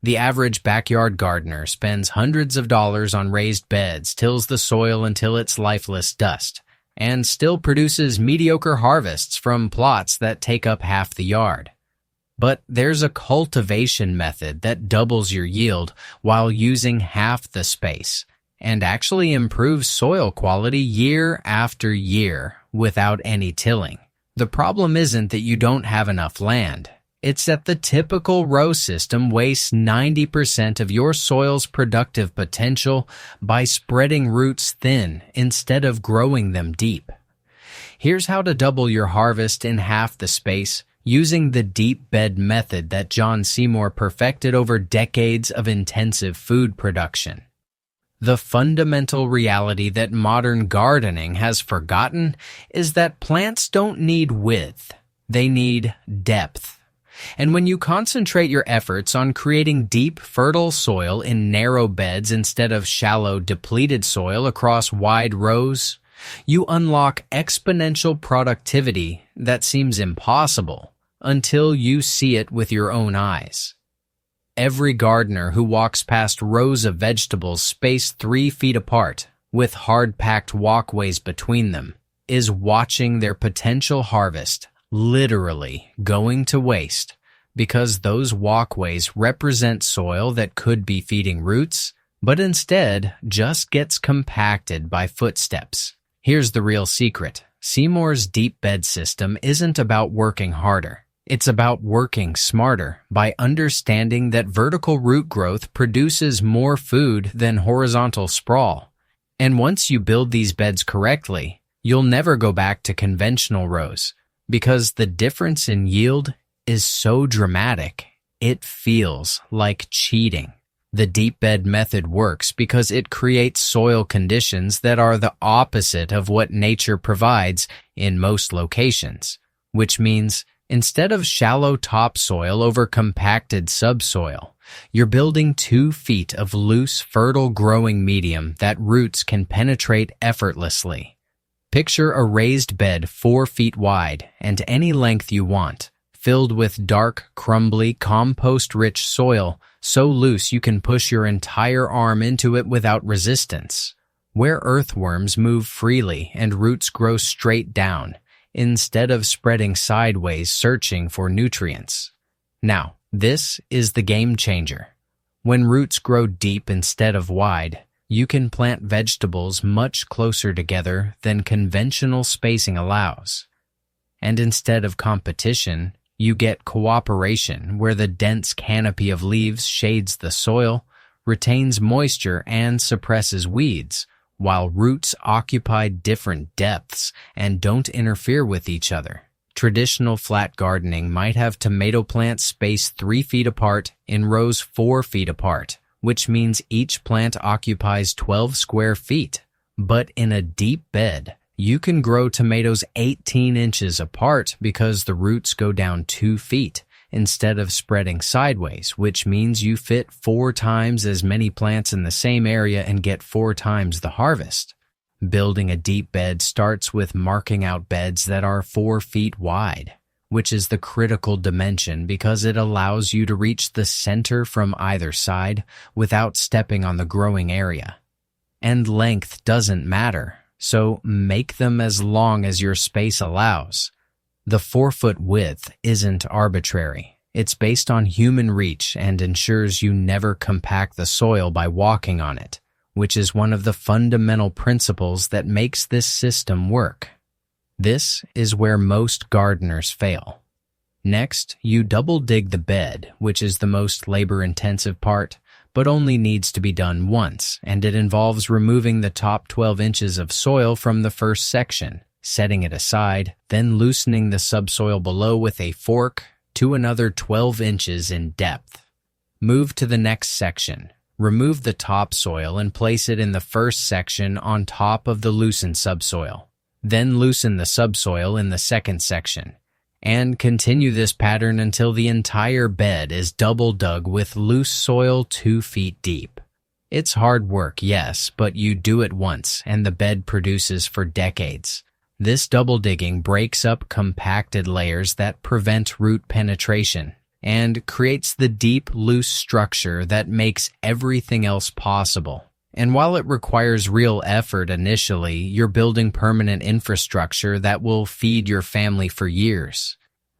The average backyard gardener spends hundreds of dollars on raised beds, tills the soil until it's lifeless dust, and still produces mediocre harvests from plots that take up half the yard. But there's a cultivation method that doubles your yield while using half the space, and actually improves soil quality year after year without any tilling. The problem isn't that you don't have enough land. It's that the typical row system wastes 90% of your soil's productive potential by spreading roots thin instead of growing them deep. Here's how to double your harvest in half the space using the deep bed method that John Seymour perfected over decades of intensive food production. The fundamental reality that modern gardening has forgotten is that plants don't need width, they need depth. And when you concentrate your efforts on creating deep, fertile soil in narrow beds instead of shallow, depleted soil across wide rows, you unlock exponential productivity that seems impossible until you see it with your own eyes. Every gardener who walks past rows of vegetables spaced 3 feet apart, with hard-packed walkways between them, is watching their potential harvest literally going to waste because those walkways represent soil that could be feeding roots, but instead just gets compacted by footsteps. Here's the real secret. Seymour's deep bed system isn't about working harder. It's about working smarter by understanding that vertical root growth produces more food than horizontal sprawl. And once you build these beds correctly, you'll never go back to conventional rows, because the difference in yield is so dramatic, it feels like cheating. The deep bed method works because it creates soil conditions that are the opposite of what nature provides in most locations, which means instead of shallow topsoil over compacted subsoil, you're building 2 feet of loose, fertile growing medium that roots can penetrate effortlessly. Picture a raised bed 4 feet wide and any length you want, filled with dark, crumbly, compost-rich soil so loose you can push your entire arm into it without resistance, where earthworms move freely and roots grow straight down, instead of spreading sideways searching for nutrients. Now, this is the game changer. When roots grow deep instead of wide, you can plant vegetables much closer together than conventional spacing allows. And instead of competition, you get cooperation where the dense canopy of leaves shades the soil, retains moisture, and suppresses weeds, while roots occupy different depths and don't interfere with each other. Traditional flat gardening might have tomato plants spaced 3 feet apart in rows 4 feet apart, which means each plant occupies 12 square feet. But in a deep bed, you can grow tomatoes 18 inches apart because the roots go down 2 feet instead of spreading sideways, which means you fit 4 times as many plants in the same area and get 4 times the harvest. Building a deep bed starts with marking out beds that are 4 feet wide, which is the critical dimension because it allows you to reach the center from either side without stepping on the growing area. And length doesn't matter, so make them as long as your space allows. The 4-foot width isn't arbitrary. It's based on human reach and ensures you never compact the soil by walking on it, which is one of the fundamental principles that makes this system work. This is where most gardeners fail. Next, you double dig the bed, which is the most labor-intensive part, but only needs to be done once, and it involves removing the top 12 inches of soil from the first section, setting it aside, then loosening the subsoil below with a fork to another 12 inches in depth. Move to the next section. Remove the topsoil and place it in the first section on top of the loosened subsoil. Then loosen the subsoil in the second section, and continue this pattern until the entire bed is double dug with loose soil 2 feet deep. It's hard work, yes, but you do it once and the bed produces for decades. This double digging breaks up compacted layers that prevent root penetration. and creates the deep, loose structure that makes everything else possible. And while it requires real effort initially, you're building permanent infrastructure that will feed your family for years.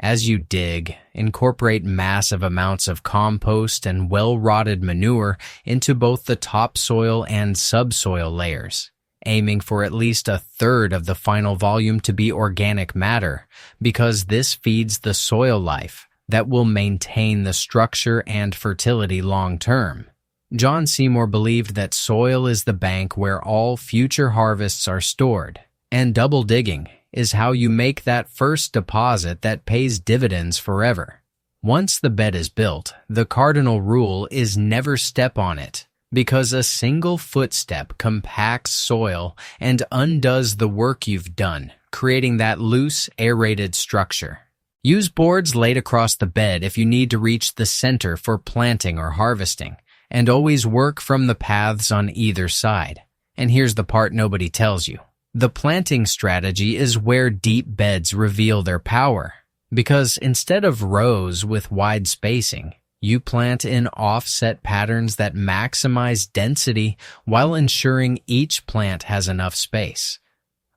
As you dig, incorporate massive amounts of compost and well-rotted manure into both the topsoil and subsoil layers, aiming for at least a third of the final volume to be organic matter, because this feeds the soil life that will maintain the structure and fertility long-term. John Seymour believed that soil is the bank where all future harvests are stored, and double digging is how you make that first deposit that pays dividends forever. Once the bed is built, the cardinal rule is never step on it, because a single footstep compacts soil and undoes the work you've done, creating that loose, aerated structure. Use boards laid across the bed if you need to reach the center for planting or harvesting, and always work from the paths on either side. And here's the part nobody tells you. The planting strategy is where deep beds reveal their power, because instead of rows with wide spacing, you plant in offset patterns that maximize density while ensuring each plant has enough space.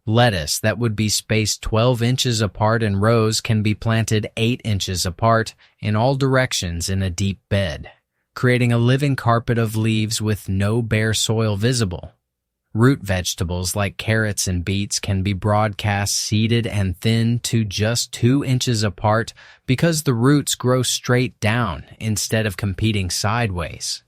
Lettuce that would be spaced 12 inches apart in rows can be planted 8 inches apart in all directions in a deep bed, creating a living carpet of leaves with no bare soil visible. Root vegetables like carrots and beets can be broadcast seeded and thinned to just 2 inches apart because the roots grow straight down instead of competing sideways.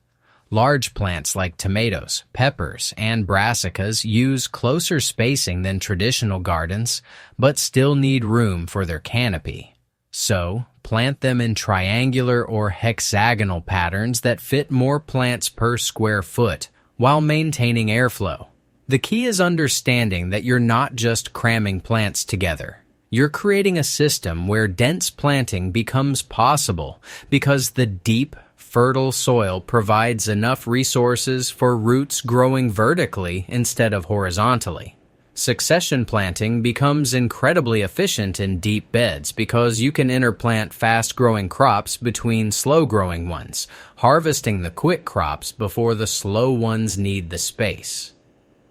Large plants like tomatoes, peppers, and brassicas use closer spacing than traditional gardens, but still need room for their canopy. So, plant them in triangular or hexagonal patterns that fit more plants per square foot while maintaining airflow. The key is understanding that you're not just cramming plants together. You're creating a system where dense planting becomes possible because the deep, fertile soil provides enough resources for roots growing vertically instead of horizontally. Succession planting becomes incredibly efficient in deep beds because you can interplant fast-growing crops between slow-growing ones, harvesting the quick crops before the slow ones need the space.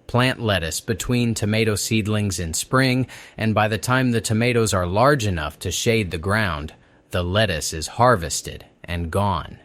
Plant lettuce between tomato seedlings in spring, and by the time the tomatoes are large enough to shade the ground, the lettuce is harvested and gone.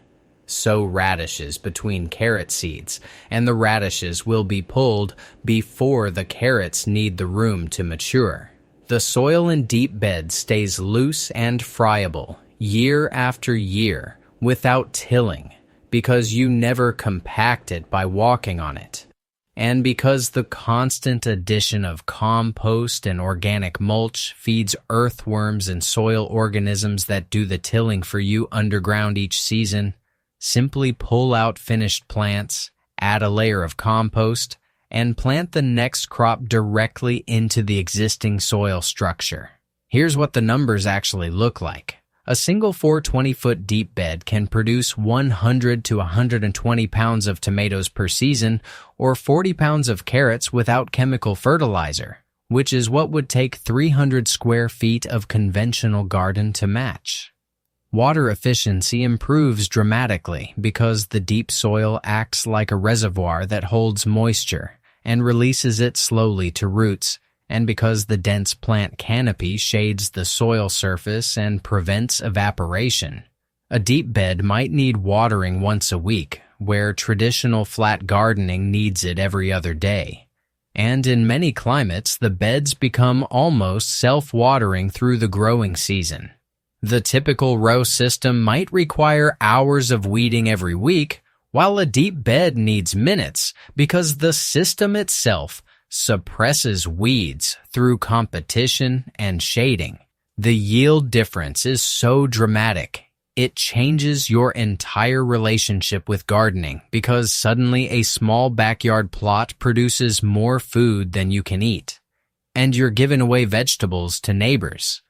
Sow radishes between carrot seeds, and the radishes will be pulled before the carrots need the room to mature. The soil in deep beds stays loose and friable year after year without tilling because you never compact it by walking on it. And because the constant addition of compost and organic mulch feeds earthworms and soil organisms that do the tilling for you underground each season, simply pull out finished plants, add a layer of compost, and plant the next crop directly into the existing soil structure. Here's what the numbers actually look like. A single 420-foot deep bed can produce 100 to 120 pounds of tomatoes per season or 40 pounds of carrots without chemical fertilizer, which is what would take 300 square feet of conventional garden to match. Water efficiency improves dramatically because the deep soil acts like a reservoir that holds moisture and releases it slowly to roots, and because the dense plant canopy shades the soil surface and prevents evaporation. A deep bed might need watering once a week, where traditional flat gardening needs it every other day. And in many climates, the beds become almost self-watering through the growing season. The typical row system might require hours of weeding every week, while a deep bed needs minutes because the system itself suppresses weeds through competition and shading. The yield difference is so dramatic, it changes your entire relationship with gardening because suddenly a small backyard plot produces more food than you can eat, and you're giving away vegetables to neighbors.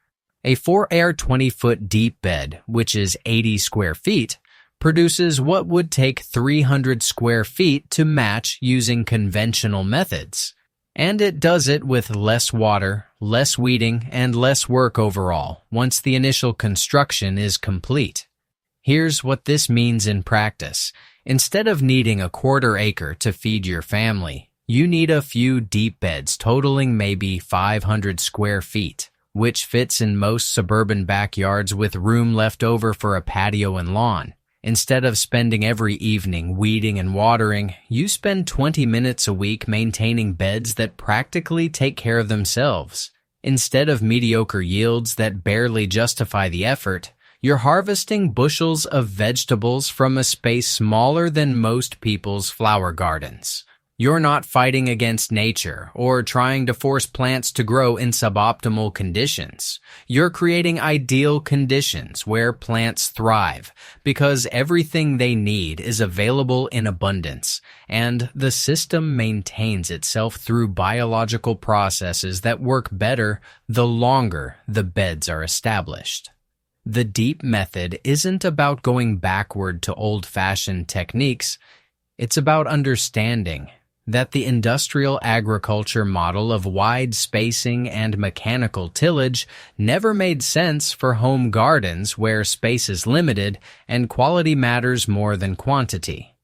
A 420-foot deep bed, which is 80 square feet, produces what would take 300 square feet to match using conventional methods. And it does it with less water, less weeding, and less work overall once the initial construction is complete. Here's what this means in practice. Instead of needing a quarter acre to feed your family, you need a few deep beds totaling maybe 500 square feet, which fits in most suburban backyards with room left over for a patio and lawn. Instead of spending every evening weeding and watering, you spend 20 minutes a week maintaining beds that practically take care of themselves. Instead of mediocre yields that barely justify the effort, you're harvesting bushels of vegetables from a space smaller than most people's flower gardens. You're not fighting against nature or trying to force plants to grow in suboptimal conditions. You're creating ideal conditions where plants thrive because everything they need is available in abundance, and the system maintains itself through biological processes that work better the longer the beds are established. The deep method isn't about going backward to old-fashioned techniques. It's about understanding that the industrial agriculture model of wide spacing and mechanical tillage never made sense for home gardens where space is limited and quality matters more than quantity.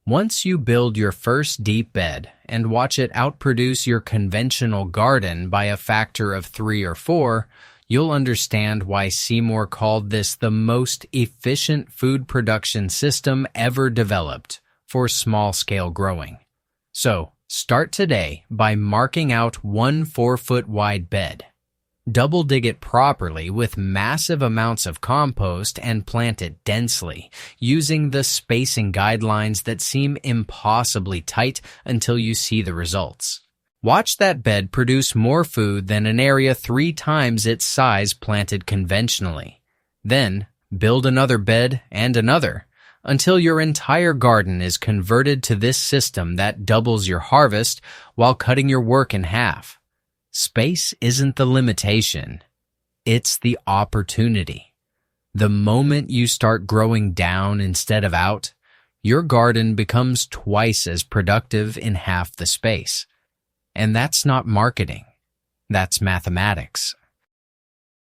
Once you build your first deep bed and watch it outproduce your conventional garden by a factor of 3 or 4, you'll understand why Seymour called this the most efficient food production system ever developed for small-scale growing. So, start today by marking out one 4-foot wide bed. Double dig it properly with massive amounts of compost and plant it densely, using the spacing guidelines that seem impossibly tight until you see the results. Watch that bed produce more food than an area 3 times its size planted conventionally. Then, build another bed and another, until your entire garden is converted to this system that doubles your harvest while cutting your work in half. Space isn't the limitation, it's the opportunity. The moment you start growing down instead of out, your garden becomes twice as productive in half the space. And that's not marketing, that's mathematics.